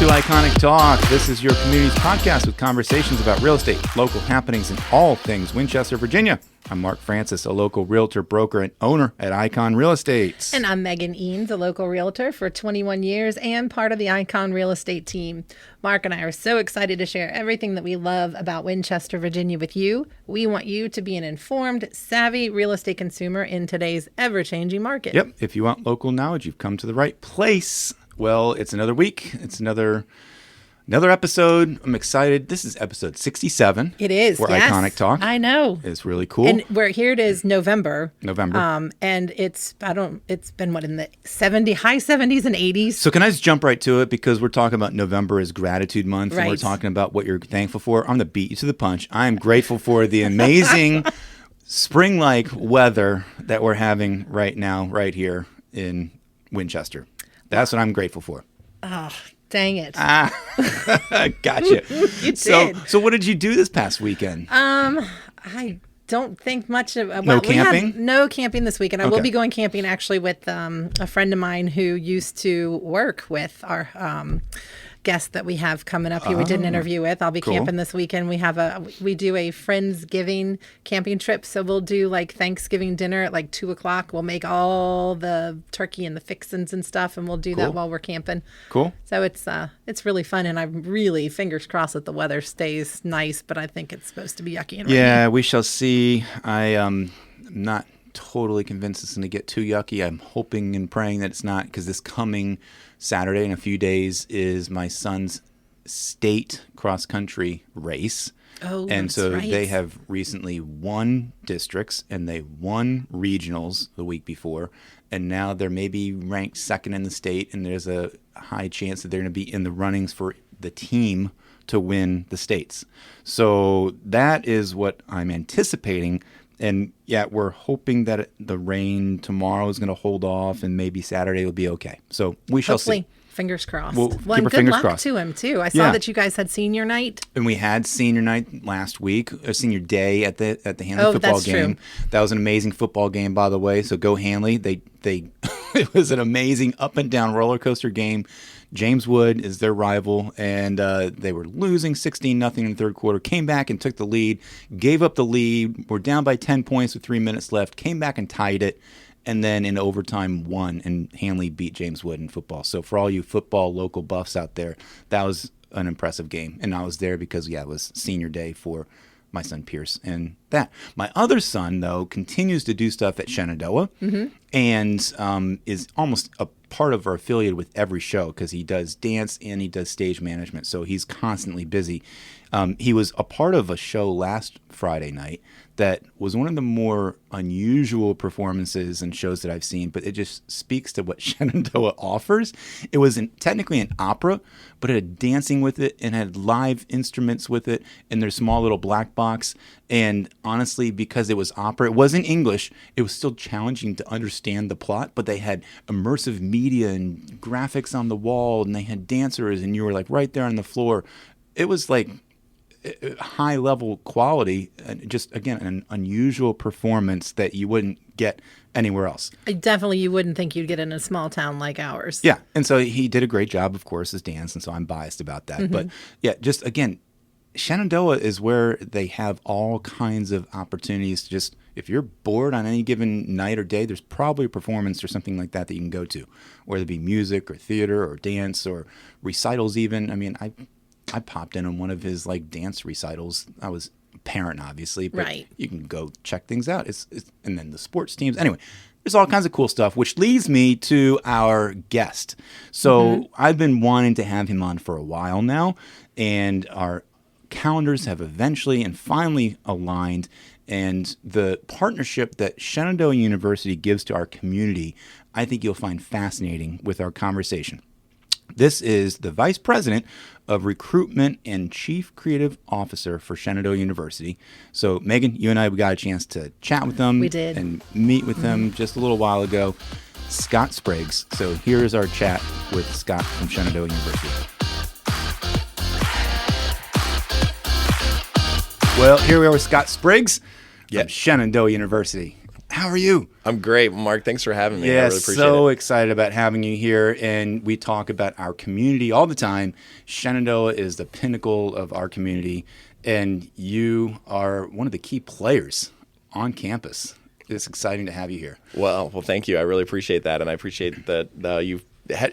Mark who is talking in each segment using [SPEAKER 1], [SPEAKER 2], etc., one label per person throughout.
[SPEAKER 1] to Iconic Talk. This is your community's podcast with conversations about real estate, local happenings, and all things Winchester, Virginia. I'm Mark Francis, a local realtor, broker, and owner at Icon Real Estate.
[SPEAKER 2] And I'm Megan Eanes, a local realtor for 21 years and part of the Icon Real Estate team. Mark and I are so excited to share everything that we love about Winchester, Virginia with you. We want you to be an informed, savvy real estate consumer in today's ever-changing market.
[SPEAKER 1] Yep, if you want local knowledge, you've come to the right place. Well, it's another week. It's another episode. I'm excited. This is episode 67.
[SPEAKER 2] It is.
[SPEAKER 1] For
[SPEAKER 2] yes.
[SPEAKER 1] Iconic Talk.
[SPEAKER 2] I know.
[SPEAKER 1] It's really cool.
[SPEAKER 2] And here it is November.
[SPEAKER 1] And
[SPEAKER 2] it's been what, in the high 70s and 80s.
[SPEAKER 1] So can I just jump right to it, because we're talking about November is Gratitude Month,
[SPEAKER 2] right.
[SPEAKER 1] And we're talking about what you're thankful for. I'm going to beat you to the punch. I am grateful for the amazing spring-like weather that we're having right now, right here in Winchester. That's what I'm grateful for.
[SPEAKER 2] Oh, dang it.
[SPEAKER 1] Gotcha.
[SPEAKER 2] You did.
[SPEAKER 1] So what did you do this past weekend?
[SPEAKER 2] I don't think much of...
[SPEAKER 1] No camping?
[SPEAKER 2] We had no camping this weekend. I will be going camping actually with a friend of mine who used to work with our guest that we have coming up here. We did an interview with. I'll be camping this weekend. We do a Friendsgiving camping trip. So we'll do like Thanksgiving dinner at like 2:00. We'll make all the turkey and the fixins and stuff, and we'll do that while we're camping.
[SPEAKER 1] Cool.
[SPEAKER 2] So it's really fun, and I'm really fingers crossed that the weather stays nice, but I think it's supposed to be yucky and rainy.
[SPEAKER 1] Yeah, we shall see. I'm not totally convinced it's going to get too yucky. I'm hoping and praying that it's not, because this coming Saturday in a few days is my son's state cross-country race.
[SPEAKER 2] Oh,
[SPEAKER 1] and
[SPEAKER 2] that's
[SPEAKER 1] so
[SPEAKER 2] right.
[SPEAKER 1] They have recently won districts and they won regionals the week before, and now they're maybe ranked second in the state, and there's a high chance that they're going to be in the runnings for the team to win the states. So that is what I'm anticipating. And yeah, we're hoping that the rain tomorrow is going to hold off, and maybe Saturday will be okay. So we shall see.
[SPEAKER 2] Fingers crossed.
[SPEAKER 1] We'll
[SPEAKER 2] keep our
[SPEAKER 1] fingers
[SPEAKER 2] good luck
[SPEAKER 1] crossed.
[SPEAKER 2] to him too. I saw that you guys had senior night.
[SPEAKER 1] And we had senior night last week, or senior day at the Hanley football
[SPEAKER 2] that's
[SPEAKER 1] game.
[SPEAKER 2] True.
[SPEAKER 1] That was an amazing football game, by the way. So go Hanley. They it was an amazing up and down roller coaster game. James Wood is their rival, and they were losing 16-0 in the third quarter, came back and took the lead, gave up the lead, were down by 10 points with 3 minutes left, came back and tied it, and then in overtime won, and Hanley beat James Wood in football. So for all you football local buffs out there, that was an impressive game. And I was there because, it was senior day for my son Pierce and that. My other son, though, continues to do stuff at Shenandoah and is almost a part of our affiliate with every show, because he does dance and he does stage management. So he's constantly busy. He was a part of a show last Friday night that was one of the more unusual performances and shows that I've seen, but it just speaks to what Shenandoah offers. It was technically an opera, but it had dancing with it and had live instruments with it in their small little black box. And honestly, because it was opera, it wasn't English, it was still challenging to understand the plot, but they had immersive media and graphics on the wall, and they had dancers, and you were like right there on the floor. It was like high level quality, and just again an unusual performance that you wouldn't get anywhere else.
[SPEAKER 2] Definitely, you wouldn't think you'd get in a small town like ours.
[SPEAKER 1] Yeah, and so he did a great job, of course, as dance, and so I'm biased about that. But yeah, just again, Shenandoah is where they have all kinds of opportunities to just, if you're bored on any given night or day, there's probably a performance or something like that you can go to, whether it be music or theater or dance or recitals even. I mean, I popped in on one of his like dance recitals. I was a parent, obviously, but you can go check things out. It's and then the sports teams. Anyway, there's all kinds of cool stuff, which leads me to our guest. So I've been wanting to have him on for a while now, and our calendars have eventually and finally aligned. And the partnership that Shenandoah University gives to our community, I think you'll find fascinating with our conversation. This is the Vice President of Recruitment and Chief Creative Officer for Shenandoah University. So, Megan, you and I, we got a chance to chat with them.
[SPEAKER 2] We did.
[SPEAKER 1] And meet with them just a little while ago. Scott Spriggs. So here's our chat with Scott from Shenandoah University. Well, here we are with Scott Spriggs from Shenandoah University. how are you?
[SPEAKER 3] I'm great, Mark. Thanks for having me.
[SPEAKER 1] Yeah,
[SPEAKER 3] I really appreciate
[SPEAKER 1] so
[SPEAKER 3] it.
[SPEAKER 1] excited about having you here, and we talk about our community all the time. Shenandoah is the pinnacle of our community, and you are one of the key players on campus. It's exciting to have you here.
[SPEAKER 3] Well, thank you. I really appreciate that, and I appreciate that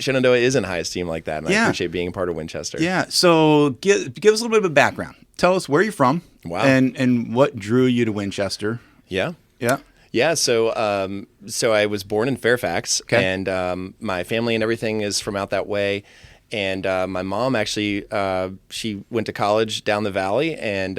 [SPEAKER 3] Shenandoah is in high esteem like that, and I appreciate being a part of Winchester.
[SPEAKER 1] Yeah. So give us a little bit of a background. Tell us where you're from.
[SPEAKER 3] Wow.
[SPEAKER 1] And what drew you to Winchester.
[SPEAKER 3] Yeah.
[SPEAKER 1] Yeah.
[SPEAKER 3] Yeah, so I was born in Fairfax,
[SPEAKER 1] Okay.
[SPEAKER 3] and my family and everything is from out that way. And my mom actually, she went to college down the valley and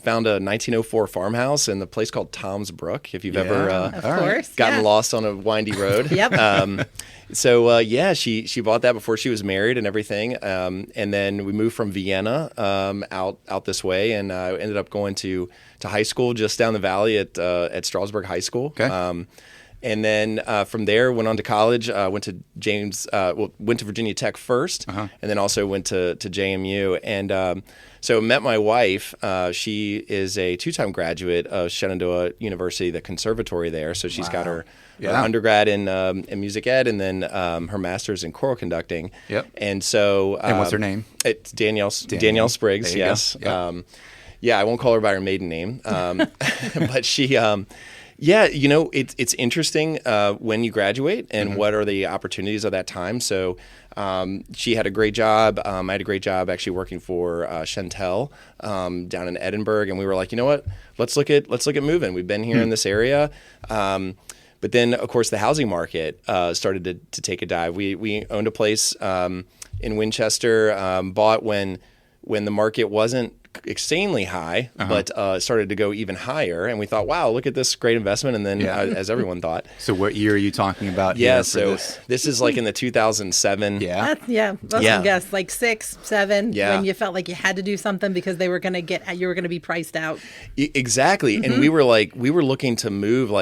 [SPEAKER 3] found a 1904 farmhouse in the place called Tom's Brook, if you've ever
[SPEAKER 2] Of course.
[SPEAKER 3] gotten lost on a windy road.
[SPEAKER 2] Yep.
[SPEAKER 3] She bought that before she was married and everything. And then we moved from Vienna out this way, and I ended up going to high school just down the valley at Strasburg High School.
[SPEAKER 1] Okay.
[SPEAKER 3] And then from there, went on to college. Went to Virginia Tech first, and then also went to JMU. And so met my wife. She is a 2-time graduate of Shenandoah University, the conservatory there. So she's got her undergrad in music ed, and then her master's in choral conducting.
[SPEAKER 1] Yep.
[SPEAKER 3] And so,
[SPEAKER 1] And what's her name?
[SPEAKER 3] It's Danielle Spriggs.
[SPEAKER 1] There you
[SPEAKER 3] Yes.
[SPEAKER 1] go.
[SPEAKER 3] Yeah, I won't call her by her maiden name, but she. Yeah, it's interesting when you graduate and what are the opportunities of that time. So she had a great job. I had a great job actually working for Chantel down in Edinburgh, and we were like, you know what? Let's look at moving. We've been here in this area. But then, of course, the housing market started to take a dive. We owned a place in Winchester, bought when the market wasn't insanely high, but started to go even higher. And we thought, wow, look at this great investment. And then, as everyone thought.
[SPEAKER 1] So what year are you talking about?
[SPEAKER 3] Yeah,
[SPEAKER 1] here
[SPEAKER 3] so
[SPEAKER 1] for
[SPEAKER 3] this is like in the 2007.
[SPEAKER 1] Yeah.
[SPEAKER 2] Most can guess like 6, 7,
[SPEAKER 3] Yeah.
[SPEAKER 2] when you felt like you had to do something because you were going to be priced out.
[SPEAKER 3] Exactly. And we were looking to move,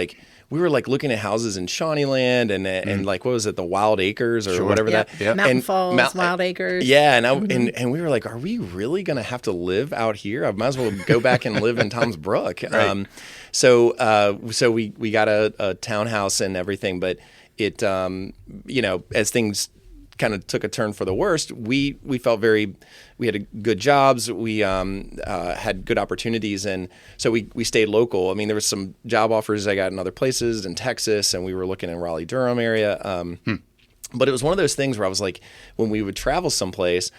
[SPEAKER 3] we were looking at houses in Shawneeland and like, what was it, the Wild Acres or whatever that.
[SPEAKER 1] Yep.
[SPEAKER 2] Mountain Falls, Wild Acres.
[SPEAKER 3] Yeah. And we were like, are we really going to have to live out here? I might as well go back and live in Tom's Brook.
[SPEAKER 1] Right.
[SPEAKER 3] So we got a townhouse and everything, but it, as things kind of took a turn for the worst, we felt we had good jobs, we had good opportunities, and so we stayed local. I mean, there was some job offers I got in other places in Texas, and we were looking in Raleigh-Durham area. But it was one of those things where I was like, when we would travel someplace,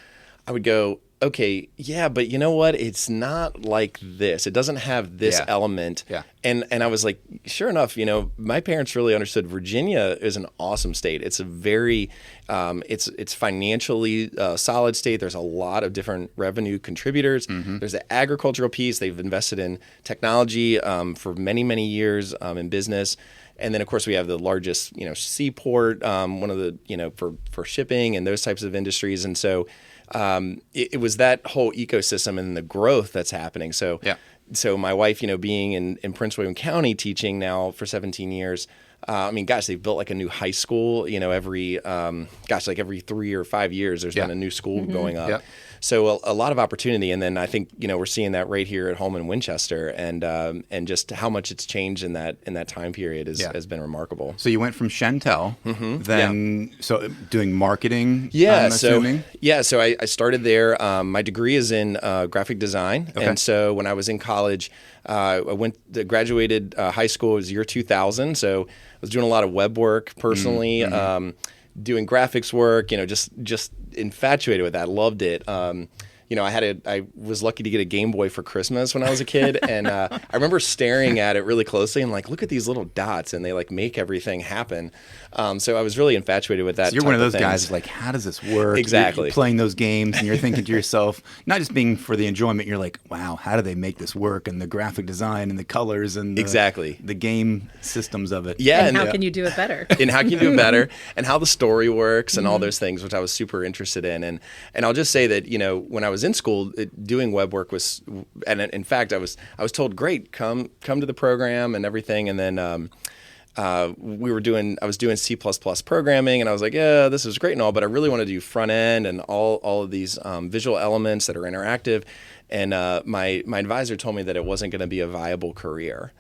[SPEAKER 3] I would go, okay, yeah, but you know what? It's not like this. It doesn't have this element.
[SPEAKER 1] Yeah.
[SPEAKER 3] And I was like, sure enough, my parents really understood Virginia is an awesome state. It's a very, it's financially solid state. There's a lot of different revenue contributors. There's the agricultural piece. They've invested in technology for many, many years in business. And then, of course, we have the largest, seaport, one of the, for shipping and those types of industries. And so it was that whole ecosystem and the growth that's happening. So, so my wife, being in Prince William County teaching now for 17 years, they've built like a new high school, every 3 or 5 years, there's been a new school going up.
[SPEAKER 1] Yep.
[SPEAKER 3] So a lot of opportunity. And then I think, we're seeing that right here at home in Winchester, and just how much it's changed in that time period has been remarkable.
[SPEAKER 1] So you went from Chantel, then so doing marketing.
[SPEAKER 3] Yeah.
[SPEAKER 1] I'm assuming?
[SPEAKER 3] So I started there. My degree is in graphic design.
[SPEAKER 1] Okay.
[SPEAKER 3] And so when I was in college, I graduated high school. It was year 2000. So I was doing a lot of web work personally, doing graphics work, just infatuated with that. Loved it. I was lucky to get a Game Boy for Christmas when I was a kid. And I remember staring at it really closely and like, look at these little dots, and they like make everything happen. So I was really infatuated with that.
[SPEAKER 1] So you're one of those guys like, how does this work?
[SPEAKER 3] Exactly.
[SPEAKER 1] You're playing those games and you're thinking to yourself, not just being for the enjoyment, you're like, wow, how do they make this work? And the graphic design and the colors and the game systems of it.
[SPEAKER 3] Yeah.
[SPEAKER 2] And how can you do it better?
[SPEAKER 3] And how can you do it better? And how the story works and all those things, which I was super interested in. And I'll just say that, when I was in school, doing web work was, and in fact, I was told, great, come to the program and everything. And then I was doing C++ programming, and I was like, yeah, this is great and all, but I really want to do front end and all of these visual elements that are interactive. And my advisor told me that it wasn't going to be a viable career.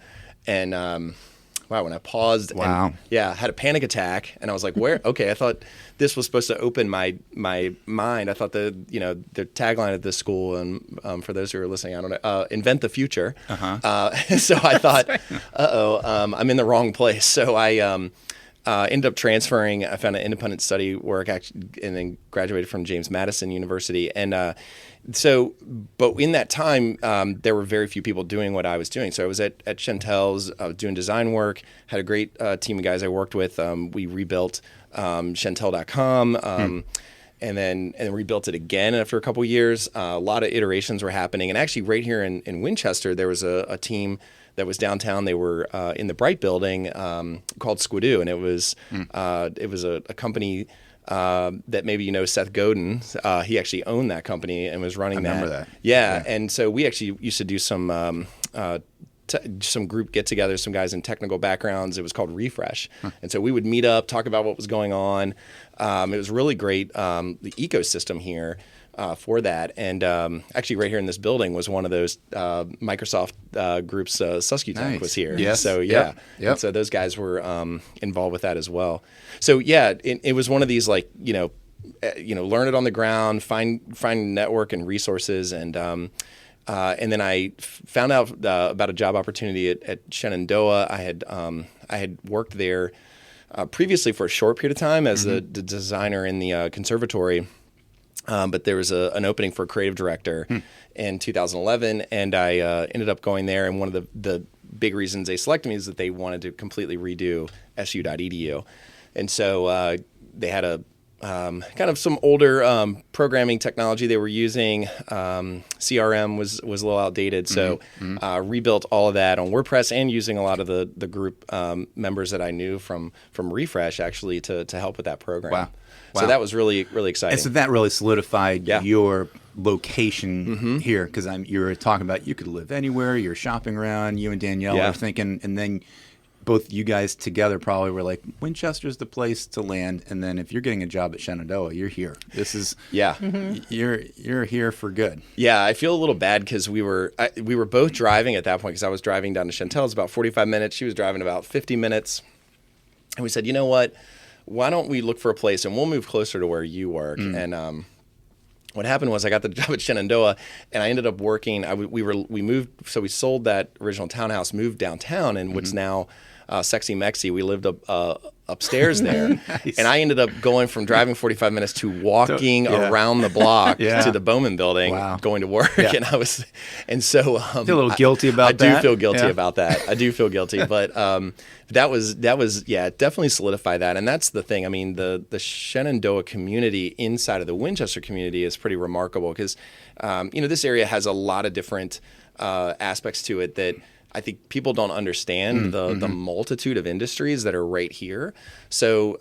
[SPEAKER 3] And when I paused, and had a panic attack, and I was like, where? Okay, I thought this was supposed to open my mind. I thought the tagline at this school, and for those who are listening, I don't know, invent the future. So I thought, I'm in the wrong place. So I ended up transferring. I found an independent study work, actually, and then graduated from James Madison University. And but in that time, there were very few people doing what I was doing. So I was at Chantel's, doing design work, had a great team of guys I worked with. We rebuilt Chantel.com. And then rebuilt it again after a couple of years. A lot of iterations were happening. And actually right here in Winchester, there was a team that was downtown. They were in the Bright building called Squidoo. And it was a company that maybe you know Seth Godin. He actually owned that company and was running that. I remember that. Yeah. And so we actually used to do some group get-togethers, some guys in technical backgrounds. It was called Refresh. And so we would meet up, talk about what was going on. It was really great, the ecosystem here for that. And actually right here in this building was one of those Microsoft groups, Suskutech was here.
[SPEAKER 1] Yes.
[SPEAKER 3] So yeah. Yep. And so those guys were involved with that as well. So yeah, it was one of these like, learn it on the ground, find network and resources. And then I found out about a job opportunity at Shenandoah. I had worked there previously for a short period of time as the designer in the conservatory, but there was an opening for a creative director in 2011, and I ended up going there. And one of the big reasons they selected me is that they wanted to completely redo su.edu, and so they had a kind of some older programming technology they were using. CRM was a little outdated, so rebuilt all of that on WordPress and using a lot of the group members that I knew from Refresh actually to help with that program.
[SPEAKER 1] Wow.
[SPEAKER 3] So that was really, really exciting.
[SPEAKER 1] And so that really solidified your location here, because you were talking about you could live anywhere. You're shopping around. You and Danielle are thinking, and then both you guys together probably were like, Winchester's the place to land. And then if you're getting a job at Shenandoah, you're here. This is you're here for good.
[SPEAKER 3] Yeah, I feel a little bad because we were both driving at that point, because I was driving down to Chantel's about 45 minutes. She was driving about 50 minutes. And we said, you know what? Why don't we look for a place and we'll move closer to where you work? And what happened was I got the job at Shenandoah, and I ended up working. We moved, so we sold that original townhouse, moved downtown, and what's now Sexy Mexy. We lived upstairs there,
[SPEAKER 1] Nice.
[SPEAKER 3] And I ended up going from driving 45 minutes to walking around the block to the Bowman building, going to work. And so
[SPEAKER 1] feel a little guilty about that.
[SPEAKER 3] I do feel guilty about that. I do feel guilty, but that was definitely solidified that. And that's the thing. I mean, the Shenandoah community inside of the Winchester community is pretty remarkable, because this area has a lot of different aspects to it that I think people don't understand the multitude of industries that are right here. So,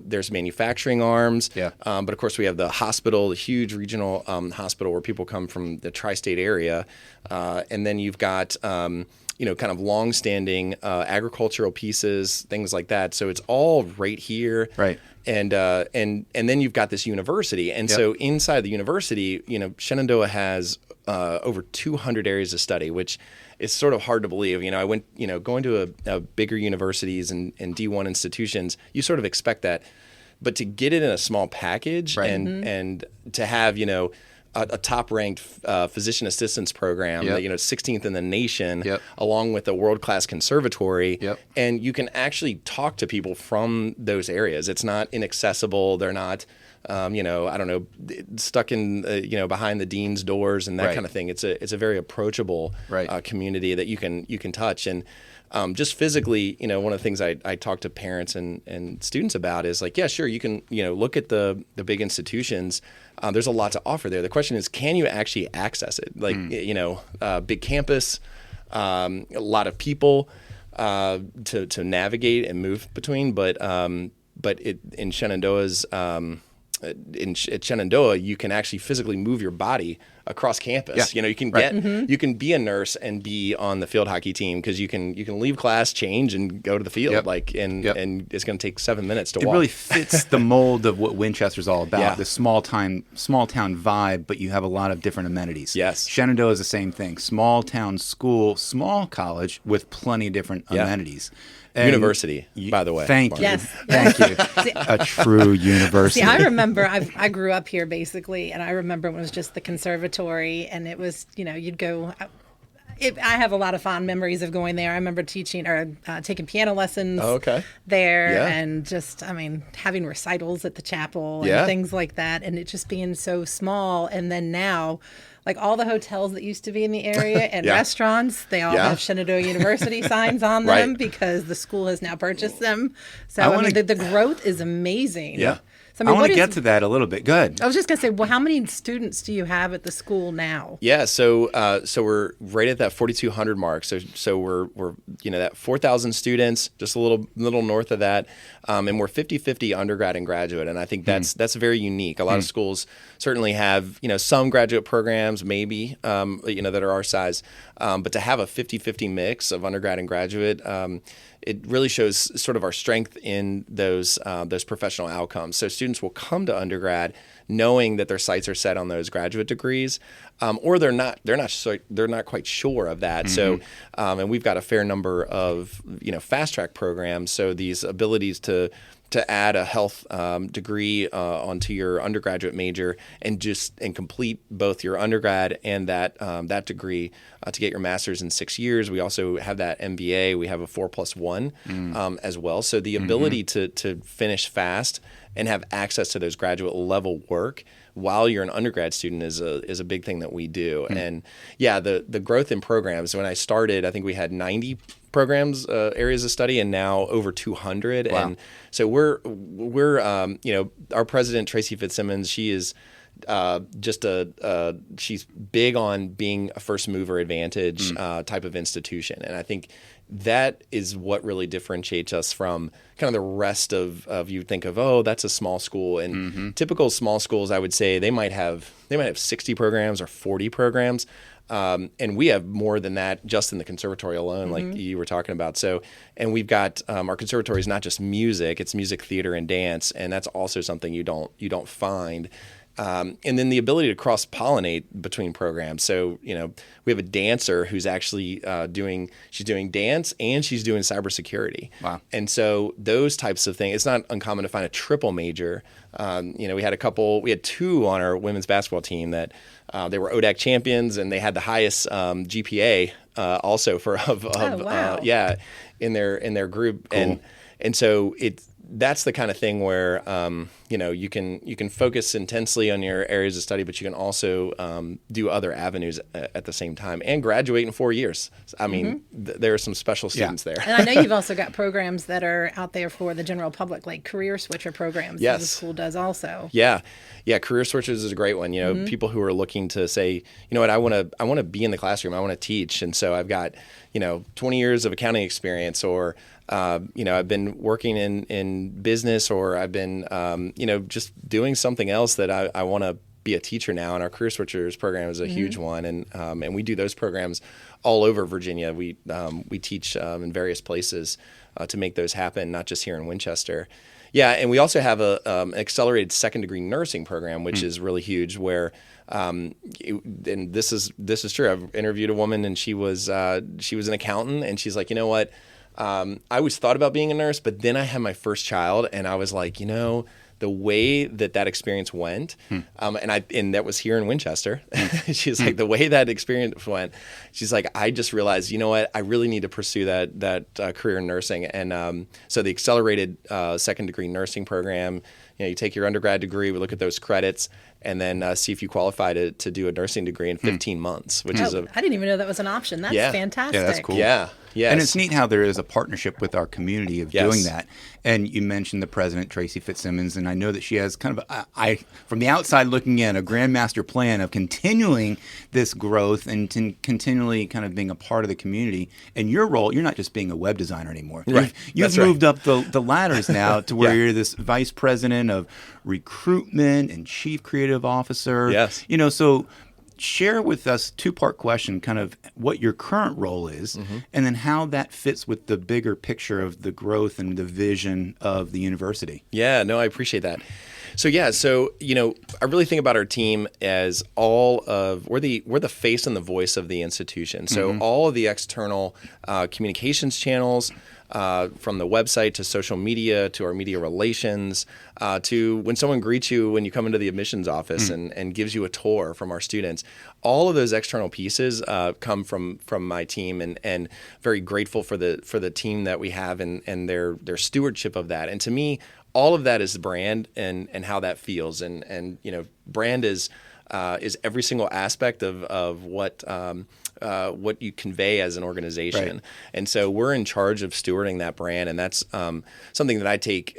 [SPEAKER 3] there's manufacturing arms, but of course we have the hospital, the huge regional hospital where people come from the tri-state area. And then you've got, kind of long-standing agricultural pieces, things like that. So it's all right here.
[SPEAKER 1] Right.
[SPEAKER 3] And then you've got this university. And so inside the university, Shenandoah has over 200 areas of study, which is sort of hard to believe. I went, going to a bigger universities and D1 institutions, you sort of expect that. But to get it in a small package and to have, a top-ranked physician assistance program, 16th in the nation, along with a world-class conservatory, and you can actually talk to people from those areas. It's not inaccessible. They're not, stuck in, behind the dean's doors and that kind of thing. It's a very approachable community that you can touch. And just physically, one of the things I talk to parents and students about is like, yeah, sure, you can, look at the big institutions. There's a lot to offer there. The question is, can you actually access it? Like, big campus, a lot of people to navigate and move between. But in Shenandoah's at Shenandoah, you can actually physically move your body across campus. You can you can be a nurse and be on the field hockey team, because you can leave class, change, and go to the field. And it's going to take 7 minutes to walk.
[SPEAKER 1] It really fits the mold of what Winchester's all about. The small town vibe, but you have a lot of different amenities.
[SPEAKER 3] Yes.
[SPEAKER 1] Shenandoah is the same thing. Small town school, small college with plenty of different amenities.
[SPEAKER 3] University, by the way.
[SPEAKER 1] Thank you.
[SPEAKER 2] Yes.
[SPEAKER 1] Thank you. A true university.
[SPEAKER 2] See, I remember I grew up here basically, and I remember when it was just the conservatory, and it was, you'd go. I have a lot of fond memories of going there. I remember teaching or taking piano lessons there, and just, having recitals at the chapel and things like that, and it just being so small. And then now, like all the hotels that used to be in the area and restaurants, they all have Shenandoah University signs on them because the school has now purchased them. So the growth is amazing.
[SPEAKER 1] Yeah. So, I want to get to that a little bit. Good.
[SPEAKER 2] I was just going to say, well, how many students do you have at the school now?
[SPEAKER 3] Yeah, so we're right at that 4,200 mark. So we're that 4,000 students, just a little north of that, and we're 50-50 undergrad and graduate. And I think that's very unique. A lot of schools certainly have some graduate programs, maybe that are our size, but to have a 50-50 mix of undergrad and graduate. It really shows sort of our strength in those professional outcomes. So students will come to undergrad knowing that their sights are set on those graduate degrees, or they're not quite sure of that. So, and we've got a fair number of fast track programs. So these abilities to add a health degree onto your undergraduate major and complete both your undergrad and that degree to get your master's in 6 years. We also have that MBA. We have a 4+1 as well. So the ability to finish fast and have access to those graduate level work while you're an undergrad student is a big thing that we do. And the growth in programs. When I started, I think we had 90 programs, areas of study, and now over 200. Wow. And so we're our president, Tracy Fitzsimmons, she is she's big on being a first mover advantage type of institution. And I think that is what really differentiates us from kind of the rest of you think of, oh, that's a small school. And typical small schools, I would say they might have 60 programs or 40 programs. And we have more than that just in the conservatory alone, like you were talking about. So, and we've got our conservatory is not just music; it's music, theater, and dance, and that's also something you don't find. And then the ability to cross-pollinate between programs. So, we have a dancer who's actually she's doing dance and she's doing cybersecurity. Wow. And so those types of things, it's not uncommon to find a triple major. We had two on our women's basketball team that they were ODAC champions and they had the highest GPA also in their group. Cool. And so that's the kind of thing where you can focus intensely on your areas of study, but you can also do other avenues at the same time and graduate in 4 years. I mean, there are some special students there.
[SPEAKER 2] And I know you've also got programs that are out there for the general public, like career switcher programs that the school does also. Yeah,
[SPEAKER 3] career switchers is a great one. People who are looking to say, you know what, I want to be in the classroom, I want to teach, and so I've got 20 years of accounting experience, or I've been working in business, or I've been, just doing something else that I want to be a teacher now. And our Career Switchers program is a huge one. And we do those programs all over Virginia. We teach in various places to make those happen, not just here in Winchester. Yeah, and we also have an accelerated second degree nursing program, which is really huge, where and this is true. I've interviewed a woman, and she was an accountant, and she's like, you know what? I always thought about being a nurse, but then I had my first child, and I was like, the way that experience went, and that was here in Winchester. She's like, the way that experience went, she's like, I just realized, you know what, I really need to pursue that career in nursing. And so the accelerated second degree nursing program, you take your undergrad degree, we look at those credits, and then see if you qualify to do a nursing degree in 15 months, which is
[SPEAKER 2] I didn't even know that was an option. That's fantastic.
[SPEAKER 1] Yeah, that's cool.
[SPEAKER 3] Yeah. Yes.
[SPEAKER 1] And it's neat how there is a partnership with our community of doing that. And you mentioned the president, Tracy Fitzsimmons, and I know that she has kind of, from the outside looking in, a grandmaster plan of continuing this growth and continually kind of being a part of the community. And your role, you're not just being a web designer anymore.
[SPEAKER 3] Right.
[SPEAKER 1] You've moved up the ladders now to where you're this vice president of recruitment and chief creative officer.
[SPEAKER 3] Yes.
[SPEAKER 1] So share with us two-part question, kind of what your current role is, and then how that fits with the bigger picture of the growth and the vision of the university.
[SPEAKER 3] Yeah, no, I appreciate that. So I really think about our team as we're the face and the voice of the institution. So all of the external communications channels, from the website to social media to our media relations, to when someone greets you when you come into the admissions office and gives you a tour from our students. All of those external pieces come from my team, and very grateful for the team that we have and their stewardship of that. And to me, all of that is brand and how that feels. And brand is every single aspect of what you convey as an organization.
[SPEAKER 1] Right.
[SPEAKER 3] And so we're in charge of stewarding that brand. And that's something that I take,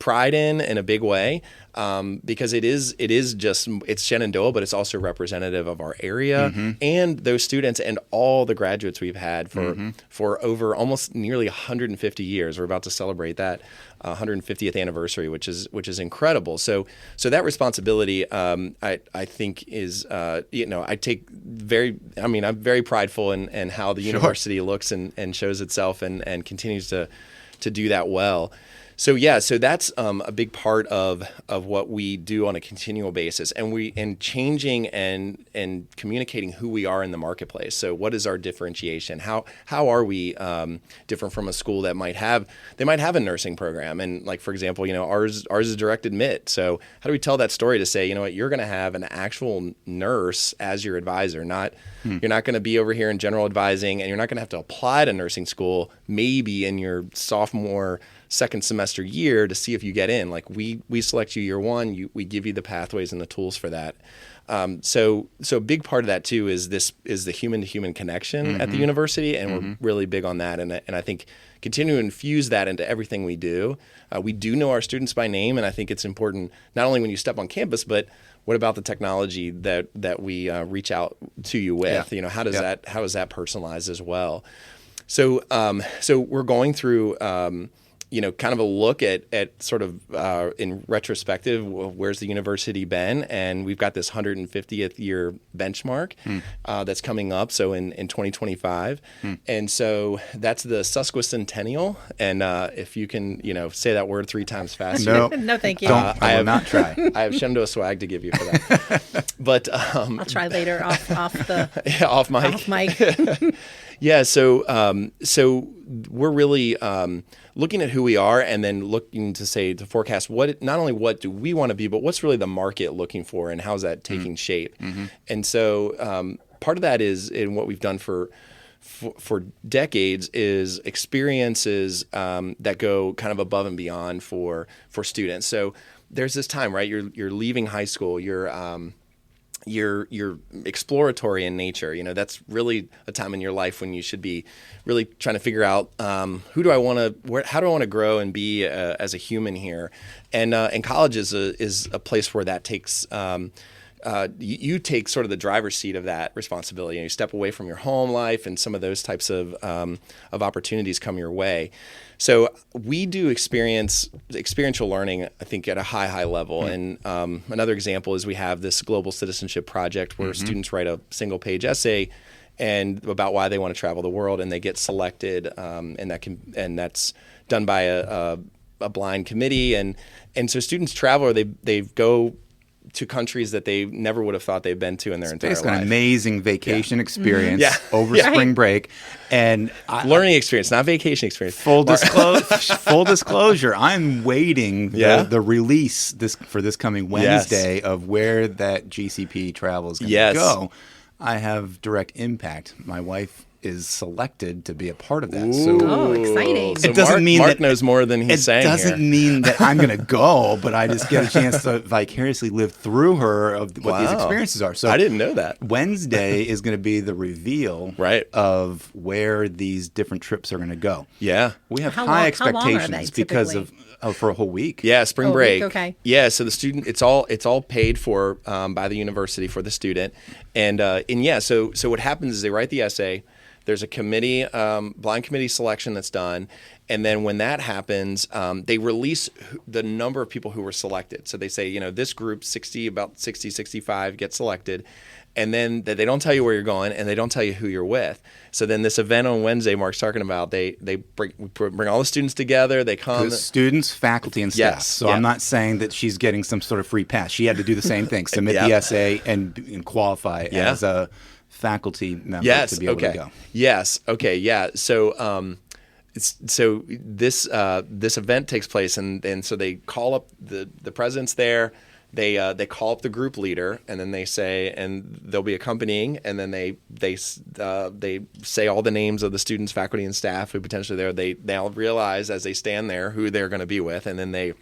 [SPEAKER 3] pride in a big way, because it's Shenandoah, but it's also representative of our area and those students and all the graduates we've had for over almost nearly 150 years. We're about to celebrate that 150th anniversary, which is incredible. So that responsibility, I think is, I'm very prideful in how the university looks and shows itself and continues to do that well. So that's a big part of what we do on a continual basis, and changing and communicating who we are in the marketplace. So what is our differentiation? How are we different from a school that might have a nursing program? And like, for example, ours is direct admit. So how do we tell that story to say, you're going to have an actual nurse as your advisor, you're not going to be over here in general advising, and you're not going to have to apply to nursing school maybe in your sophomore second semester year to see if you get in. Like we select you year one, we give you the pathways and the tools for that. So a big part of that too is the human to human connection at the university, and we're really big on that. And I think continue to infuse that into everything we do. We do know our students by name, and I think it's important not only when you step on campus, but what about the technology that we reach out to you with?
[SPEAKER 1] Yeah.
[SPEAKER 3] How does that personalize as well? So we're going through kind of a look at sort of in retrospective, where's the university been? And we've got this 150th year benchmark that's coming up, so in 2025. And so that's the sesquicentennial. And if you can, say that word 3 times faster.
[SPEAKER 2] No, thank you.
[SPEAKER 1] I will not try.
[SPEAKER 3] I have Shenandoah swag to give you for that. But
[SPEAKER 2] I'll try later off the
[SPEAKER 3] off mic.
[SPEAKER 2] Off mic.
[SPEAKER 3] Yeah, so we're really looking at who we are, and then looking to forecast not only what do we want to be, but what's really the market looking for, and how's that taking shape. And so part of that is in what we've done for decades is experiences that go kind of above and beyond for students. So there's this time, right? You're leaving high school. You're exploratory in nature. That's really a time in your life when you should be really trying to figure out how do I want to grow and be as a human here. And college is a place where that takes you take sort of the driver's seat of that responsibility, and you step away from your home life, and some of those types of opportunities come your way. So we do experiential learning, I think, at a high level. And another example is we have this global citizenship project where students write a single-page essay about why they want to travel the world, and they get selected, and that's done by a blind committee. And so students travel, or they go to countries that they never would have thought they've been to in their entire life.
[SPEAKER 1] It's an amazing vacation experience over spring break. And
[SPEAKER 3] learning experience, not vacation experience.
[SPEAKER 1] Full disclosure, I'm waiting the release for this coming Wednesday of where that GCP travel is going to go. I have direct impact. My wife is selected to be a part of that.
[SPEAKER 2] Exciting.
[SPEAKER 3] So
[SPEAKER 1] it doesn't mean
[SPEAKER 3] Mark knows more than he's saying.
[SPEAKER 1] It doesn't mean that I'm going to go, but I just get a chance to vicariously live through her of what these experiences are. So
[SPEAKER 3] I didn't know that.
[SPEAKER 1] Wednesday is going to be the reveal of where these different trips are going to go.
[SPEAKER 3] Yeah.
[SPEAKER 1] We have high expectations because of for a whole week.
[SPEAKER 3] Yeah, spring break.
[SPEAKER 2] Okay.
[SPEAKER 3] Yeah, so the student, it's all paid for by the university for the student, and so what happens is they write the essay. There's a committee, blind committee selection that's done. And then when that happens, they release the number of people who were selected. So they say, this group, about 60, 65 get selected. And then they don't tell you where you're going, and they don't tell you who you're with. So then this event on Wednesday Mark's talking about, they bring all the students together. They come.
[SPEAKER 1] Students, faculty, and staff.
[SPEAKER 3] Yes,
[SPEAKER 1] so I'm not saying that she's getting some sort of free pass. She had to do the same thing, submit the essay and qualify as a faculty member to be able to go.
[SPEAKER 3] Yes. Okay. Yeah. So so this event takes place, and so they call up the presidents there. They call up the group leader, and then they say, and they'll be accompanying, and then they say all the names of the students, faculty, and staff who potentially there. They'll realize as they stand there who they're going to be with, and then they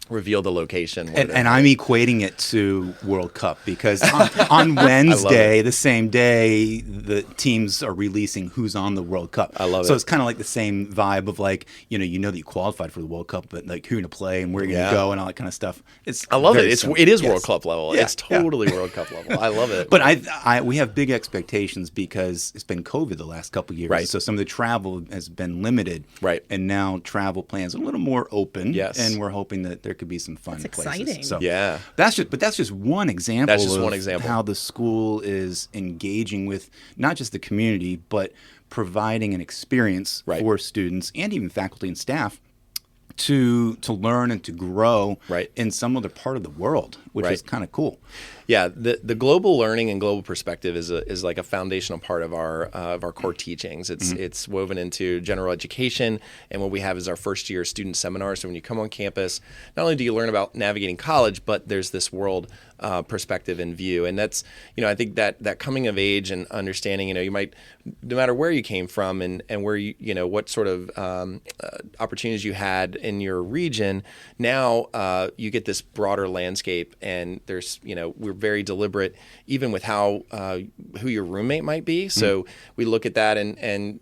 [SPEAKER 3] reveal the location.
[SPEAKER 1] And I'm equating it to World Cup because on Wednesday, the same day, the teams are releasing who's on the World Cup.
[SPEAKER 3] I love it.
[SPEAKER 1] So it's kind of like the same vibe of like, you know that you qualified for the World Cup, but like who you're going to play and where you're going to go and all that kind of stuff.
[SPEAKER 3] I love it. It is
[SPEAKER 1] Yes.
[SPEAKER 3] World Cup level.
[SPEAKER 1] Yeah.
[SPEAKER 3] It's totally World Cup level. I love it.
[SPEAKER 1] But we have big expectations because it's been COVID the last couple of years.
[SPEAKER 3] Right.
[SPEAKER 1] So some of the travel has been limited.
[SPEAKER 3] Right.
[SPEAKER 1] And now travel plans are a little more open.
[SPEAKER 3] Yes.
[SPEAKER 1] And we're hoping that there could be some fun
[SPEAKER 2] That's
[SPEAKER 1] places.
[SPEAKER 2] exciting.
[SPEAKER 1] So
[SPEAKER 3] Yeah.
[SPEAKER 1] that's just one example.
[SPEAKER 3] That's just
[SPEAKER 1] of
[SPEAKER 3] one example.
[SPEAKER 1] how the school is engaging with not just the community, but providing an experience for students and even faculty and staff to learn and to grow in some other part of the world, which is kind of cool.
[SPEAKER 3] Yeah, the global learning and global perspective is like a foundational part of our core teachings. It's woven into general education, and what we have is our first year student seminar. So when you come on campus, not only do you learn about navigating college, but there's this world perspective and view, and that's I think that coming of age and understanding you might, no matter where you came from and where you what sort of opportunities you had in your region, now you get this broader landscape, and there's we're very deliberate even with how who your roommate might be. So we look at that and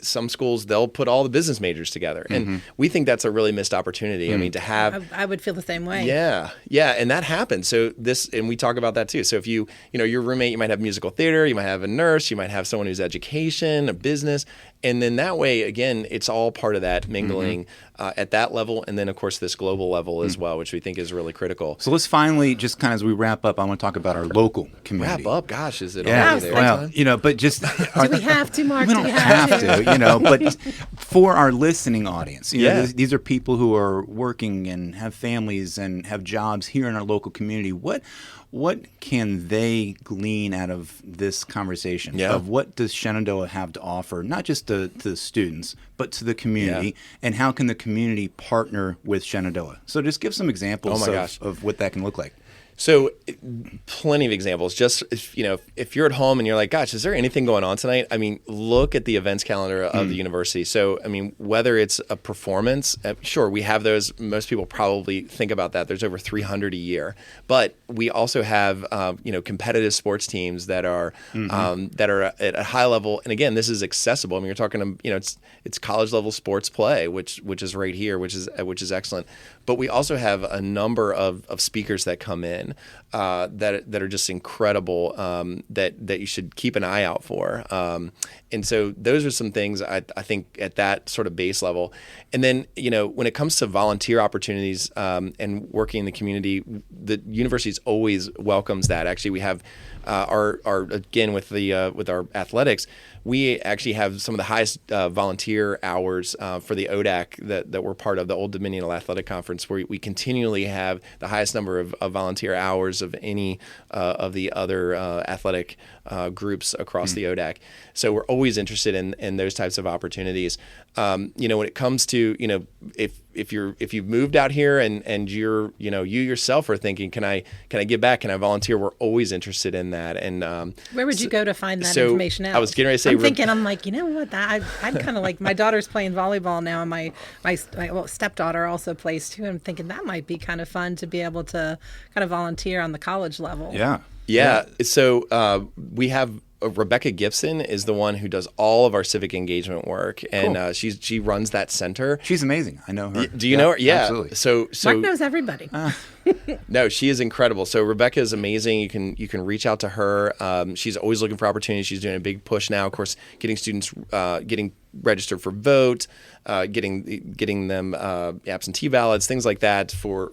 [SPEAKER 3] some schools, they'll put all the business majors together. And we think that's a really missed opportunity. I mean, to have...
[SPEAKER 2] I would feel the same way.
[SPEAKER 3] Yeah. And that happens. So and we talk about that too. So if your roommate, you might have musical theater, you might have a nurse, you might have someone who's education, a business. And then that way, again, it's all part of that mingling at that level. And then, of course, this global level as well, which we think is really critical.
[SPEAKER 1] So let's finally, just kind of as we wrap up, I want to talk about our local community.
[SPEAKER 3] Wrap up? Gosh, is it
[SPEAKER 1] already
[SPEAKER 3] there?
[SPEAKER 1] Well, but just...
[SPEAKER 2] Do we have to, Mark?
[SPEAKER 1] We don't have to, but for our listening audience, these are people who are working and have families and have jobs here in our local community. What can they glean out of this conversation of what does Shenandoah have to offer, not just to the students, but to the community, and how can the community partner with Shenandoah? So just give some examples of what that can look like.
[SPEAKER 3] So plenty of examples. Just if you're at home and you're like, gosh, is there anything going on tonight? I mean, look at the events calendar of the university. So, I mean, whether it's a performance, sure, we have those. Most people probably think about that. There's over 300 a year. But we also have, competitive sports teams that are at a high level. And again, this is accessible. I mean, you're talking, it's college level sports play, which is right here, which is excellent. But we also have a number of speakers that come in that are just incredible that you should keep an eye out for. And so those are some things I think at that sort of base level. And then, when it comes to volunteer opportunities and working in the community, the university always welcomes that. Actually, we have our again with our athletics, we actually have some of the highest volunteer hours for the ODAC that we're part of, the Old Dominion Athletic Conference, where we continually have the highest number of volunteer hours of any of the other athletic groups across the ODAC. So we're always interested in those types of opportunities. When it comes to if you've moved out here and you're you yourself are thinking, can I give back? Can I volunteer? We're always interested in that. And
[SPEAKER 2] where would you go to find that information out?
[SPEAKER 3] I was getting ready to say,
[SPEAKER 2] I'm like, you know what? I'd kind of like, my daughter's playing volleyball now, and my stepdaughter also plays too. I'm thinking that might be kind of fun to be able to kind of volunteer on the college level.
[SPEAKER 3] Yeah. So we have Rebecca Gibson is the one who does all of our civic engagement work, and cool. She runs that center.
[SPEAKER 1] She's amazing. I know her.
[SPEAKER 3] Do you know her? Yeah,
[SPEAKER 1] absolutely.
[SPEAKER 3] So
[SPEAKER 2] Mark knows everybody.
[SPEAKER 3] No, she is incredible. So Rebecca is amazing. You can reach out to her. She's always looking for opportunities. She's doing a big push now, of course, getting students getting registered for vote, getting them absentee ballots, things like that for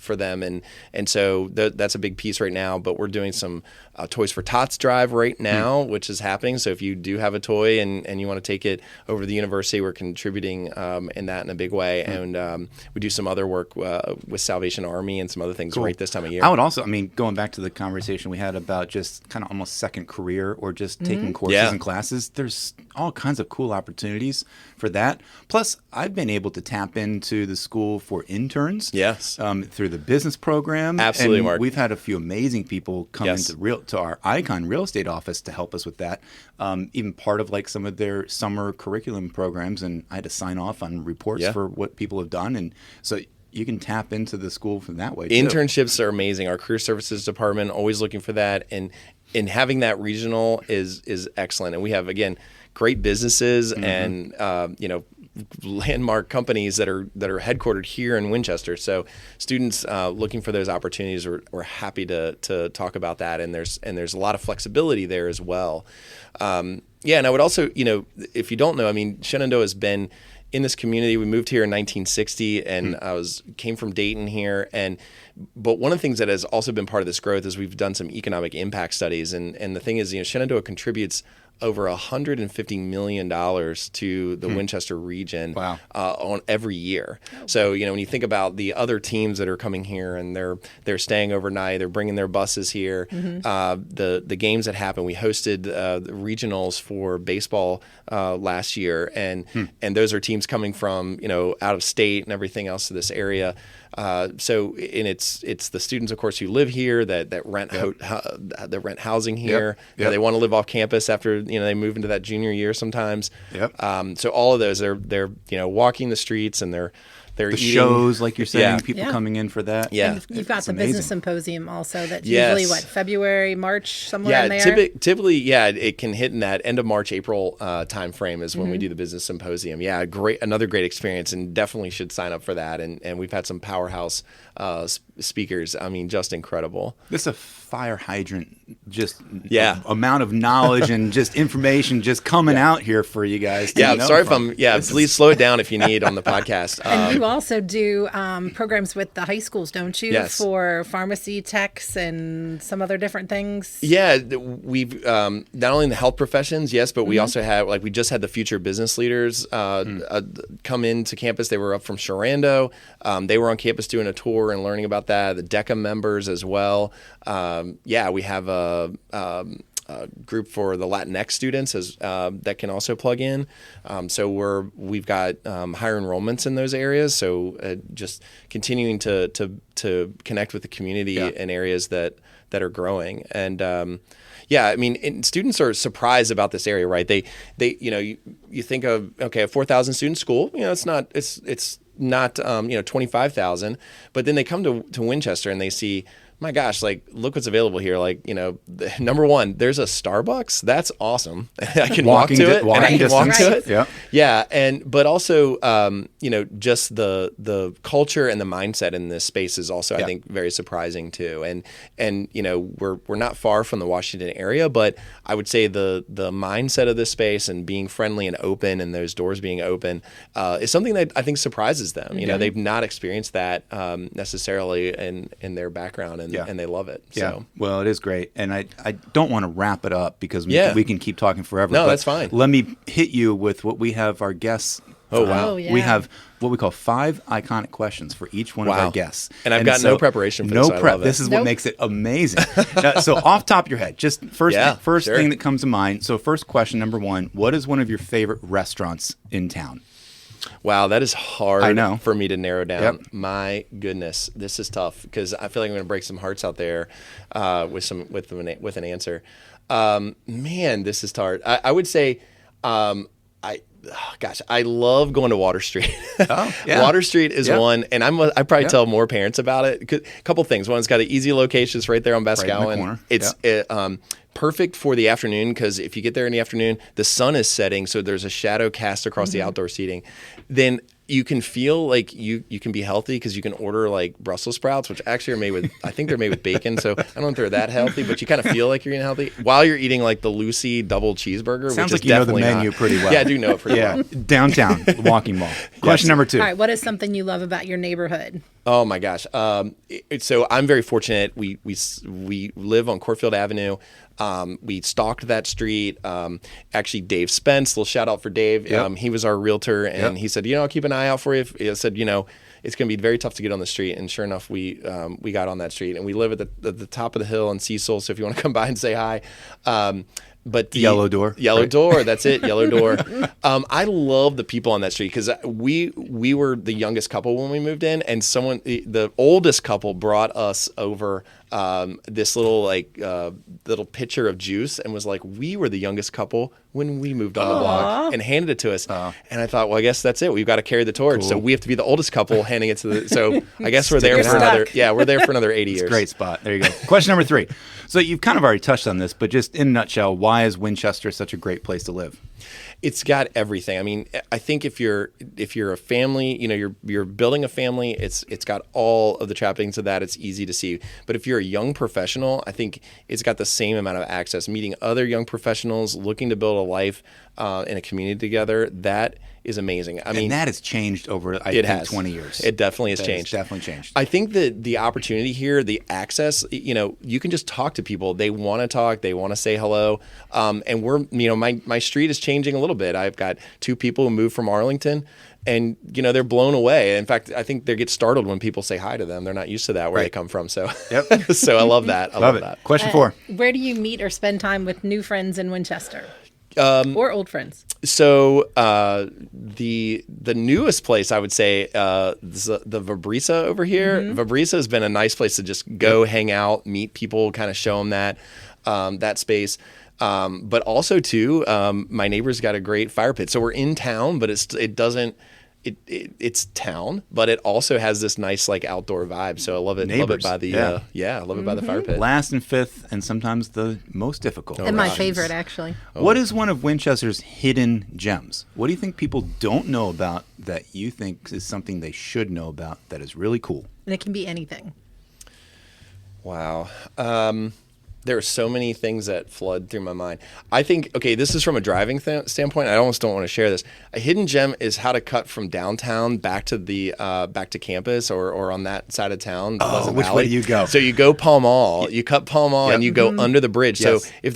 [SPEAKER 3] them, and so that's a big piece right now. But we're doing some Toys for Tots drive right now, which is happening. So if you do have a toy and you want to take it over to the university, we're contributing in that in a big way, and we do some other work with Salvation Army and some other things right this time of year.
[SPEAKER 1] I would also, going back to the conversation we had about just kind of almost second career or just taking courses and classes, there's all kinds of cool opportunities for that. Plus, I've been able to tap into the school for interns.
[SPEAKER 3] Yes.
[SPEAKER 1] Through the business program.
[SPEAKER 3] Absolutely,
[SPEAKER 1] and
[SPEAKER 3] Mark.
[SPEAKER 1] We've had a few amazing people come to our Icon real estate office to help us with that. Even part of like some of their summer curriculum programs, and I had to sign off on reports for what people have done, and so you can tap into the school from that way too.
[SPEAKER 3] Internships are amazing. Our career services department always looking for that, and having that regional is excellent. And we have, again, great businesses and landmark companies that are headquartered here in Winchester. So students looking for those opportunities, we're happy to talk about that. And there's a lot of flexibility there as well. And I would also, if you don't know, Shenandoah has been in this community. We moved here in 1960, and came from Dayton here. But one of the things that has also been part of this growth is we've done some economic impact studies. And the thing is, Shenandoah contributes over $150 million to the Winchester region on every year. So, when you think about the other teams that are coming here and they're staying overnight, they're bringing their buses here, the games that happen, we hosted the regionals for baseball last year, and those are teams coming from, out of state and everything else to this area. So it's the students, of course, who live here that rent housing here. They want to live off campus after they move into that junior year sometimes. So all of those, they're walking the streets, and they're eating.
[SPEAKER 1] Shows, like you're saying, people coming in for that.
[SPEAKER 2] And you've got the business symposium also. That's usually February, March, somewhere in there.
[SPEAKER 3] Typically, it can hit in that end of March, April time frame is when we do the business symposium. Another great experience, and definitely should sign up for that. And we've had some powerhouse speakers. Just incredible.
[SPEAKER 1] This is a fire hydrant, just amount of knowledge and just information just coming out here for you guys.
[SPEAKER 3] Sorry if I'm. Please slow it down if you need on the podcast.
[SPEAKER 2] And you also do programs with the high schools, don't you? Yes. For pharmacy techs and some other different things.
[SPEAKER 3] Yeah, we've not only in the health professions, but we also have, we just had the future business leaders come into campus. They were up from Shenandoah. They were on campus doing a tour and learning about that. The DECA members as well. We have a group for the Latinx students that can also plug in. So we've got higher enrollments in those areas. So just continuing to connect with the community in areas that are growing. And and students are surprised about this area, right? They you think of a 4,000 student school. It's not 25,000, but then they come to Winchester and they see, my gosh, look what's available here. Number one, there's a Starbucks. That's awesome. I can walk to it. And I can walk to it.
[SPEAKER 1] Yeah.
[SPEAKER 3] Yeah. But also, just the culture and the mindset in this space is also, I think, very surprising too. And we're not far from the Washington area, but I would say the mindset of this space and being friendly and open and those doors being open is something that I think surprises them. They've not experienced that necessarily in their background, and they love it.
[SPEAKER 1] Yeah.
[SPEAKER 3] So.
[SPEAKER 1] Well, it is great. And I don't want to wrap it up because we can keep talking forever.
[SPEAKER 3] No, that's fine.
[SPEAKER 1] Let me hit you with what we have our guests.
[SPEAKER 3] Oh, wow.
[SPEAKER 2] Oh, yeah.
[SPEAKER 1] We have what we call 5 iconic questions for each one of our guests.
[SPEAKER 3] And I've got no preparation for this.
[SPEAKER 1] No prep. This is what makes it amazing. So off top of your head, just first thing that comes to mind. So first question, number 1, what is one of your favorite restaurants in town?
[SPEAKER 3] Wow, that is hard
[SPEAKER 1] for
[SPEAKER 3] me to narrow down. Yep. My goodness, this is tough because I feel like I'm going to break some hearts out there with an answer. Man, this is hard. I would say, I love going to Water Street. Water Street is one, and I probably tell more parents about it. A couple things. One, it's got an easy location. It's right there on Boscawen. It's perfect for the afternoon because if you get there in the afternoon, the sun is setting, so there's a shadow cast across the outdoor seating. Then you can feel like you can be healthy because you can order like Brussels sprouts, which actually are made with, I think they're made with bacon. So I don't know if they're that healthy, but you kind of feel like you're eating healthy while you're eating like the Lucy double cheeseburger.
[SPEAKER 1] Sounds
[SPEAKER 3] which
[SPEAKER 1] like
[SPEAKER 3] is
[SPEAKER 1] you know the
[SPEAKER 3] definitely
[SPEAKER 1] menu pretty well.
[SPEAKER 3] Yeah, I do know it pretty well.
[SPEAKER 1] Downtown, Walking Mall. Question number 2.
[SPEAKER 2] All right, what is something you love about your neighborhood?
[SPEAKER 3] Oh my gosh. So I'm very fortunate. We live on Courtfield Avenue. We stalked that street. Actually, Dave Spence, little shout out for Dave.
[SPEAKER 1] Yep.
[SPEAKER 3] He was our realtor, and he said, I'll keep an eye out for you. He said, it's going to be very tough to get on the street. And sure enough, we got on that street, and we live at the top of the hill in Cecil. So if you want to come by and say hi. But the
[SPEAKER 1] Yellow door.
[SPEAKER 3] Yellow door. That's it. Yellow door. I love the people on that street because we were the youngest couple when we moved in, and the oldest couple brought us over this little pitcher of juice and was like, we were the youngest couple when we moved on the block, and handed it to us. And I thought, well, I guess that's it. We've got to carry the torch. Cool. So we have to be the oldest couple handing it to the. So I guess we're there for another. Yeah, we're there for another 80 years.
[SPEAKER 1] Great spot. There you go. Question number 3. So you've kind of already touched on this, but just in a nutshell, why is Winchester such a great place to live?
[SPEAKER 3] It's got everything. I mean, I think if you're a family, you're building a family, it's got all of the trappings of that. It's easy to see. But if you're a young professional, I think it's got the same amount of access. Meeting other young professionals looking to build a life in a community together, that is amazing. I mean,
[SPEAKER 1] that has changed over, I think, 20 years.
[SPEAKER 3] It definitely has changed.
[SPEAKER 1] Definitely changed.
[SPEAKER 3] I think that the opportunity here, the access, you can just talk to people. They want to talk. They want to say hello. And we're, my street is changing a little bit. I've got 2 people who moved from Arlington, and they're blown away. In fact, I think they get startled when people say hi to them. They're not used to that where they come from. So, so I love that. I love that.
[SPEAKER 1] Question 4.
[SPEAKER 2] Where do you meet or spend time with new friends in Winchester? Or old friends?
[SPEAKER 3] So the newest place I would say the Vibrisa over here. Vibrisa has been a nice place to just go hang out, meet people, kind of show them that space. But also too, my neighbor's got a great fire pit. So we're in town, but it's town, but it also has this nice like outdoor vibe. So I love it.
[SPEAKER 1] Neighbors.
[SPEAKER 3] Love it by the I love it by the fire pit.
[SPEAKER 1] Last and fifth, and sometimes the most difficult.
[SPEAKER 2] And my favorite, actually.
[SPEAKER 1] What is one of Winchester's hidden gems? What do you think people don't know about that you think is something they should know about that is really cool?
[SPEAKER 2] And it can be anything.
[SPEAKER 3] Wow. There are so many things that flood through my mind. I think, okay, this is from a driving standpoint. I almost don't want to share this. A hidden gem is how to cut from downtown back to campus or on that side of town.
[SPEAKER 1] Oh, which way do you go?
[SPEAKER 3] So you go Pall Mall, you cut Pall Mall, and you go under the bridge.
[SPEAKER 1] Yes.
[SPEAKER 3] So if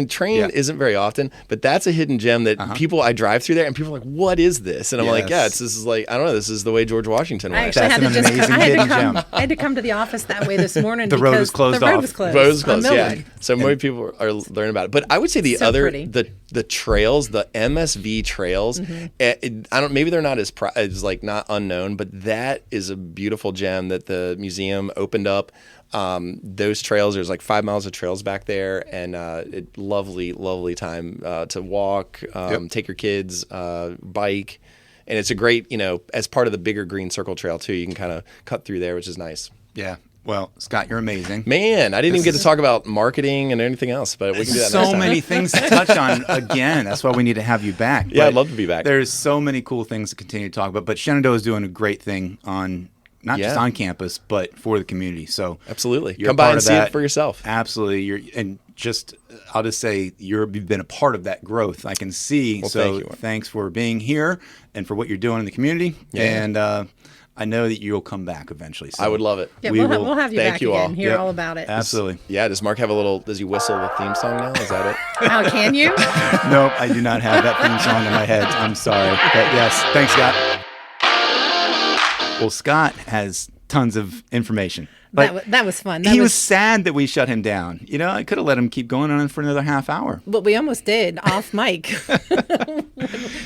[SPEAKER 3] train isn't very often, but that's a hidden gem that I drive through there, and people are like, "What is this?" And I'm like, "Yeah, this is like, I don't know, this is the way George Washington went."
[SPEAKER 2] I
[SPEAKER 1] That's an amazing hidden gem.
[SPEAKER 2] I had to come to the office that way this morning.
[SPEAKER 1] The road was closed
[SPEAKER 2] The road
[SPEAKER 1] off.
[SPEAKER 2] was closed.
[SPEAKER 3] Road was closed.
[SPEAKER 2] On
[SPEAKER 3] Yeah.
[SPEAKER 2] Millwood.
[SPEAKER 3] So more people are learning about it. But I would say the trails, the MSV trails, maybe they're not as like not unknown, but that is a beautiful gem that the museum opened up. Those trails, there's like 5 miles of trails back there, and lovely time to walk, take your kids, bike. And it's a great, as part of the bigger Green Circle Trail too, you can kind of cut through there, which is nice.
[SPEAKER 1] Yeah. Well, Scott, you're amazing.
[SPEAKER 3] Man, I didn't even get to talk about marketing and anything else, but we can do that next time.
[SPEAKER 1] So many things to touch on again. That's why we need to have you back.
[SPEAKER 3] Yeah, I'd love to be back.
[SPEAKER 1] There's so many cool things to continue to talk about, but Shenandoah is doing a great thing on not just on campus, but for the community. So
[SPEAKER 3] absolutely, come by and see it for yourself.
[SPEAKER 1] Absolutely, I'll just say you've been a part of that growth. I can see.
[SPEAKER 3] Well,
[SPEAKER 1] so
[SPEAKER 3] thank you.
[SPEAKER 1] Thanks for being here and for what you're doing in the community. Yeah. And I know that you'll come back eventually. So
[SPEAKER 3] I would love it.
[SPEAKER 2] Yeah, we'll have you back again. Hear all about it.
[SPEAKER 1] Absolutely.
[SPEAKER 3] Does Mark have does he whistle the theme song now? Is that it?
[SPEAKER 2] Oh, can you?
[SPEAKER 1] Nope, I do not have that theme song in my head. I'm sorry. But yes, thanks, Scott. Well, Scott has tons of information.
[SPEAKER 2] That was fun.
[SPEAKER 1] He was sad that we shut him down. I could have let him keep going on for another half hour.
[SPEAKER 2] But we almost did off mic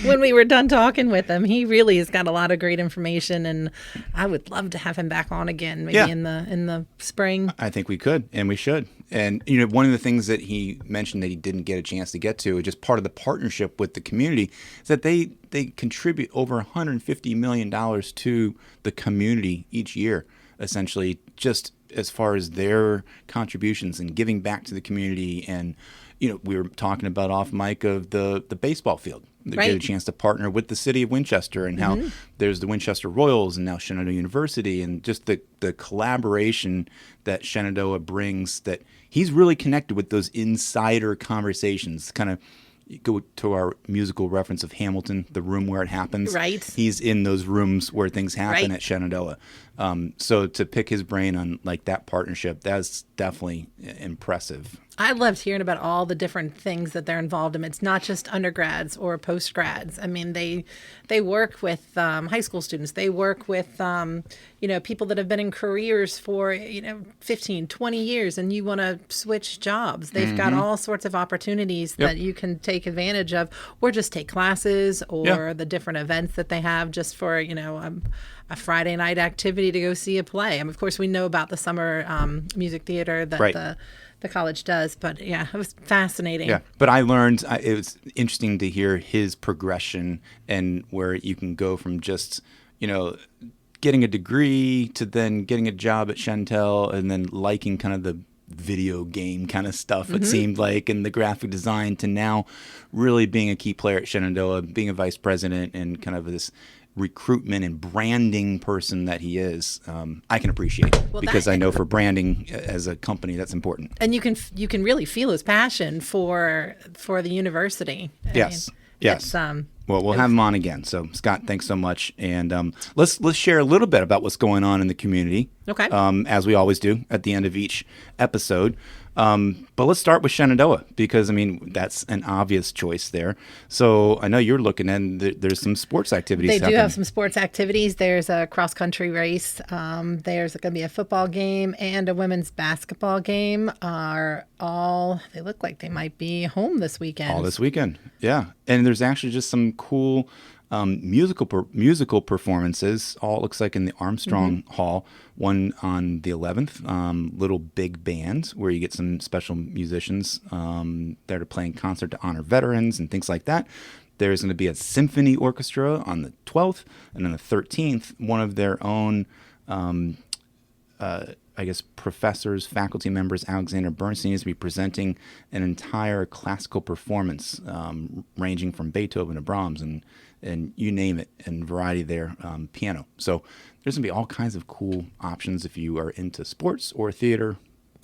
[SPEAKER 2] when we were done talking with him. He really has got a lot of great information, and I would love to have him back on again, maybe in the spring.
[SPEAKER 1] I think we could, and we should. And one of the things that he mentioned that he didn't get a chance to get to, just part of the partnership with the community, is that they contribute over $150 million to the community each year. Essentially, just as far as their contributions and giving back to the community. And, we were talking about off mic of the baseball field. They get a chance to partner with the city of Winchester, and how there's the Winchester Royals and now Shenandoah University, and just the collaboration that Shenandoah brings, that he's really connected with those insider conversations. Kind of go to our musical reference of Hamilton, the room where it happens.
[SPEAKER 2] Right.
[SPEAKER 1] He's in those rooms where things happen at Shenandoah. So to pick his brain on like that partnership, that's definitely impressive.
[SPEAKER 2] I loved hearing about all the different things that they're involved in. It's not just undergrads or postgrads. I mean, they work with high school students. They work with, people that have been in careers for, 15, 20 years, and you want to switch jobs. They've got all sorts of opportunities that you can take advantage of, or just take classes, or the different events that they have just for, a Friday night activity to go see a play. I mean, of course, we know about the summer music theater that the college does, but yeah, it was fascinating.
[SPEAKER 1] Yeah, but I learned, it was interesting to hear his progression, and where you can go from just, getting a degree to then getting a job at Chantel, and then liking kind of the video game kind of stuff, it seemed like, and the graphic design, to now really being a key player at Shenandoah, being a vice president, and kind of this recruitment and branding person that he is. I can appreciate, because I know for branding as a company, that's important.
[SPEAKER 2] And you can really feel his passion for the university.
[SPEAKER 1] Yes. Well, we'll have him on again. So, Scott, thanks so much. And let's share a little bit about what's going on in the community.
[SPEAKER 2] Okay.
[SPEAKER 1] As we always do at the end of each episode. But let's start with Shenandoah, because, that's an obvious choice there. So I know you're looking at, there's some sports activities
[SPEAKER 2] They
[SPEAKER 1] happening.
[SPEAKER 2] do have some sports activities. There's a cross-country race. There's going to be a football game and a women's basketball game. They look like they might be home this weekend.
[SPEAKER 1] All this weekend, yeah. And there's actually just some cool musical performances. All looks like in the Armstrong Hall. One on the 11th, little big band, where you get some special musicians there to play in concert to honor veterans and things like that. There's going to be a symphony orchestra on the 12th, and on the 13th, one of their own, professors, faculty members, Alexander Bernstein, is to be presenting an entire classical performance ranging from Beethoven to Brahms and you name it, and variety there, piano. So there's going to be all kinds of cool options if you are into sports or theater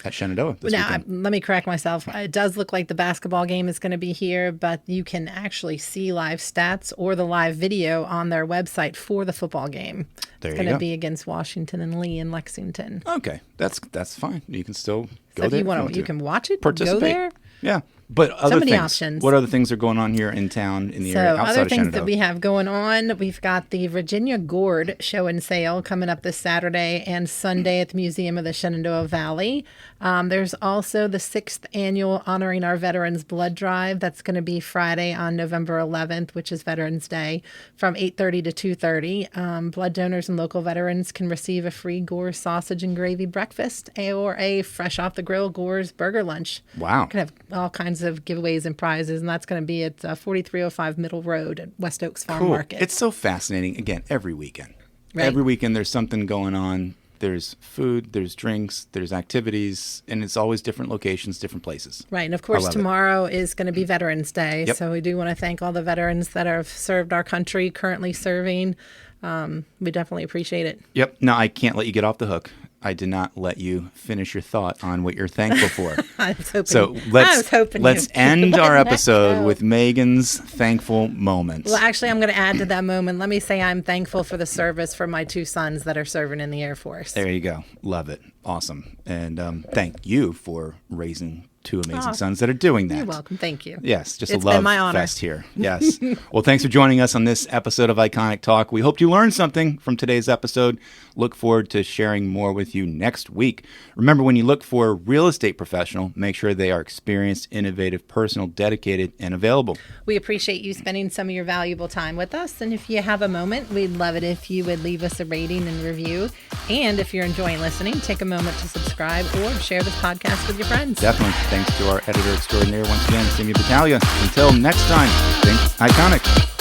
[SPEAKER 1] at Shenandoah this weekend.
[SPEAKER 2] Let me correct myself. It does look like the basketball game is going to be here, but you can actually see live stats or the live video on their website for the football game.
[SPEAKER 1] It's
[SPEAKER 2] going to be against Washington and Lee in Lexington.
[SPEAKER 1] Okay, that's fine. You can still go
[SPEAKER 2] so
[SPEAKER 1] there.
[SPEAKER 2] You can watch it,
[SPEAKER 1] participate.
[SPEAKER 2] Go there.
[SPEAKER 1] Yeah. But other
[SPEAKER 2] many
[SPEAKER 1] things.
[SPEAKER 2] options.
[SPEAKER 1] What other things are going on here in town, in the area outside of Shenandoah?
[SPEAKER 2] So other things that we have going on, we've got the Virginia Gourd Show and Sale coming up this Saturday and Sunday at the Museum of the Shenandoah Valley. There's also the 6th annual Honoring Our Veterans Blood Drive. That's going to be Friday on November 11th, which is Veterans Day, from 8:30 to 2:30. Blood donors and local veterans can receive a free Gore's sausage and gravy breakfast or a fresh off the grill Gore's burger lunch.
[SPEAKER 1] Wow.
[SPEAKER 2] We're going to have all kinds of giveaways and prizes, and that's going to be at 4305 Middle Road at West Oaks Farm Market.
[SPEAKER 1] It's so fascinating. Again, every weekend.
[SPEAKER 2] Right.
[SPEAKER 1] Every weekend there's something going on. There's food, there's drinks, there's activities, and it's always different locations, different places.
[SPEAKER 2] Right. And of course, tomorrow is going to be Veterans Day.
[SPEAKER 1] Yep.
[SPEAKER 2] So we do want to thank all the veterans that have served our country, currently serving. We definitely appreciate it.
[SPEAKER 1] Yep. No, I can't let you get off the hook. I did not let you finish your thought on what you're thankful for.
[SPEAKER 2] I was hoping.
[SPEAKER 1] So let's end our episode with Megan's thankful moments.
[SPEAKER 2] Well, actually, I'm going to add to that moment. Let me say I'm thankful for the service for my 2 sons that are serving in the Air Force.
[SPEAKER 1] There you go. Love it. Awesome. And thank you for raising 2 amazing sons that are doing that.
[SPEAKER 2] You're welcome. Thank you.
[SPEAKER 1] Yes, just
[SPEAKER 2] it's
[SPEAKER 1] a love
[SPEAKER 2] been my honor.
[SPEAKER 1] fest here. Yes. Well, thanks for joining us on this episode of Iconic Talk. We hope you learned something from today's episode. Look forward to sharing more with you next week. Remember, when you look for a real estate professional, make sure they are experienced, innovative, personal, dedicated, and available.
[SPEAKER 2] We appreciate you spending some of your valuable time with us. And if you have a moment, we'd love it if you would leave us a rating and review. And if you're enjoying listening, take a moment to subscribe or share this podcast with your friends.
[SPEAKER 1] Definitely. Thanks to our editor extraordinaire once again, Simi Battaglia. Until next time, think iconic.